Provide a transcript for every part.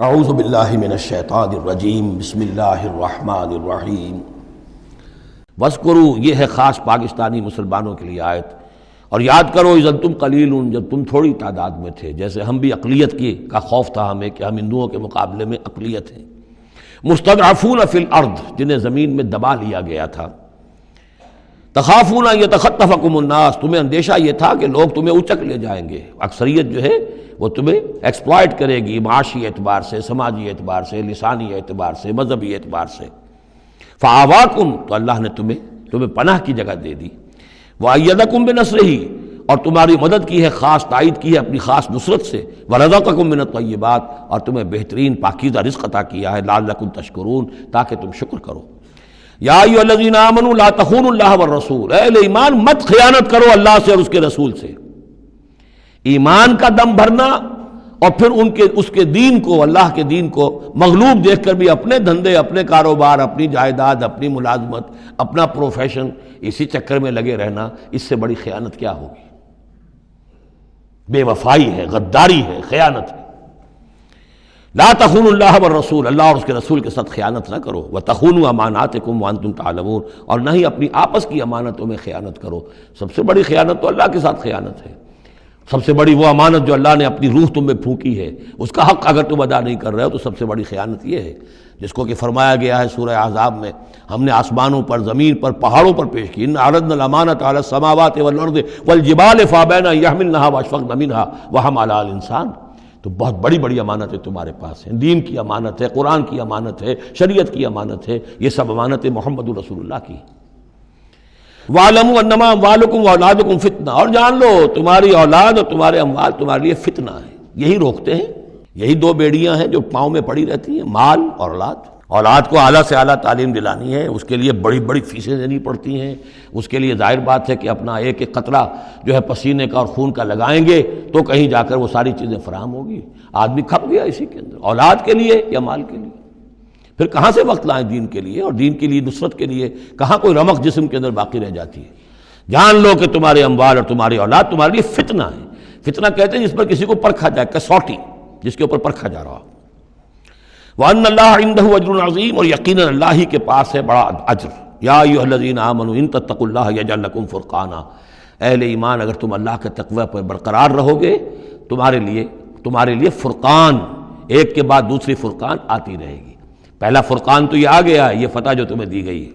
اعوذ باللہ من الشیطان الرجیم بسم اللہ الرحمن الرحیم۔ وَاذْكُرُوا، یہ ہے خاص پاکستانی مسلمانوں کے لیے آیت، اور یاد کرو اذ انتم قلیل، جب تم تھوڑی تعداد میں تھے، جیسے ہم بھی اقلیت کا خوف تھا ہمیں کہ ہم ہندوؤں کے مقابلے میں اقلیت ہیں، مستضعفون فی الارض، جنہیں زمین میں دبا لیا گیا تھا، تخافون ان یتخطفکم الناس، تمہیں اندیشہ یہ تھا کہ لوگ تمہیں اچک لے جائیں گے، اکثریت جو ہے وہ تمہیں ایکسپلائٹ کرے گی معاشی اعتبار سے، سماجی اعتبار سے، لسانی اعتبار سے، مذہبی اعتبار سے۔ فآواکم، تو اللہ نے تمہیں پناہ کی جگہ دے دی، وأیدکم بنصرہ، اور تمہاری مدد کی ہے، خاص تائید کی ہے اپنی خاص نصرت سے، ورزقکم من الطیبات، اور تمہیں بہترین پاکیزہ رزق عطا کیا ہے، لعلکم تشکرون، تاکہ تم شکر کرو۔ یا ایھا الذین آمنوا لا تخونوا اللہ والرسول، اے اہل ایمان مت خیانت کرو اللہ سے اور اس کے رسول سے۔ ایمان کا دم بھرنا اور پھر اس کے دین کو، اللہ کے دین کو مغلوب دیکھ کر بھی اپنے دھندے، اپنے کاروبار، اپنی جائیداد، اپنی ملازمت، اپنا پروفیشن، اسی چکر میں لگے رہنا، اس سے بڑی خیانت کیا ہوگی؟ بے وفائی ہے، غداری ہے، خیانت ہے۔ لا تخونوا اللہ والرسول، اللہ اور اس کے رسول کے ساتھ خیانت نہ کرو، وتخونوا اماناتکم وانتم تعلمون، اور نہ ہی اپنی آپس کی امانتوں میں خیانت کرو۔ سب سے بڑی خیانت تو اللہ کے ساتھ خیانت ہے، سب سے بڑی وہ امانت جو اللہ نے اپنی روح تم میں پھونکی ہے، اس کا حق اگر تم ادا نہیں کر رہے ہو تو سب سے بڑی خیانت یہ ہے، جس کو کہ فرمایا گیا ہے سورہ احزاب میں، ہم نے آسمانوں پر، زمین پر، پہاڑوں پر پیش کی، ان عرضنا الامانۃ علی السماوات والارض والجبال فابین ان یحملنها واشفقن منها وحملها الانسان۔ تو بہت بڑی بڑی امانتیں تمہارے پاس ہیں، دین کی امانت ہے، قرآن کی امانت ہے، شریعت کی امانت ہے، یہ سب امانتیں محمد رسول اللہ کی۔ وَاعْلَمُوا أَنَّمَا أَمْوَالُكُمْ وَأَوْلَادُكُمْ فِتْنَةٌ، اور جان لو تمہاری اولاد اور تمہارے اموال تمہارے لیے فتنہ ہے۔ یہی روکتے ہیں، یہی دو بیڑیاں ہیں جو پاؤں میں پڑی رہتی ہیں، مال اور اولاد۔ اولاد کو اعلیٰ سے اعلیٰ تعلیم دلانی ہے، اس کے لیے بڑی بڑی فیسیں دینی پڑتی ہیں، اس کے لیے ظاہر بات ہے کہ اپنا ایک ایک قطرہ جو ہے پسینے کا اور خون کا لگائیں گے تو کہیں جا کر وہ ساری چیزیں فراہم ہوگی۔ آدمی کھپ گیا اسی کے اندر، اولاد کے لیے یا مال کے لیے۔ پھر کہاں سے وقت لائیں دین کے لیے، اور دین کے لیے نصرت کے لیے کہاں کوئی رمق جسم کے اندر باقی رہ جاتی ہے۔ جان لو کہ تمہارے اموال اور تمہاری اولاد تمہارے لیے فتنہ ہے۔ فتنہ کہتے ہیں جس پر کسی کو پرکھا جائے، کسوٹی جس کے اوپر پرکھا جا رہا ہو۔ وَأَنَّ اللَّهَ عِندَهُ أَجْرٌ عَظِيمٌ، اور یقیناً اللہ ہی کے پاس ہے بڑا اجر۔ یا ایھا الذین آمنوا ان تتقوا اللہ یجعل لکم فرقانا، اہل ایمان اگر تم اللہ کے تقوی پر برقرار رہو گے، تمہارے لیے فرقان، ایک کے بعد دوسری فرقان آتی رہے گی۔ پہلا فرقان تو یہ آ گیا ہے، یہ فتح جو تمہیں دی گئی ہے۔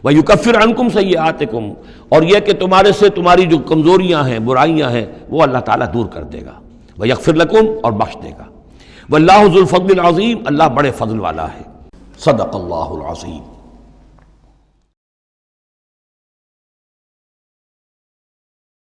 وَيُكَفِّرْ عَنْكُمْ سَيِّئَاتِكُمْ، اور یہ کہ تمہارے سے تمہاری جو کمزوریاں ہیں، برائیاں ہیں، وہ اللہ تعالیٰ دور کر دے گا۔ وَيَغْفِرْ لَكُمْ، اور بخش دے گا۔ وَاللَّهُ ذُو الْفَضْلِ الْعَظِيمِ، اللہ بڑے فضل والا ہے۔ صدق اللہ العظیم۔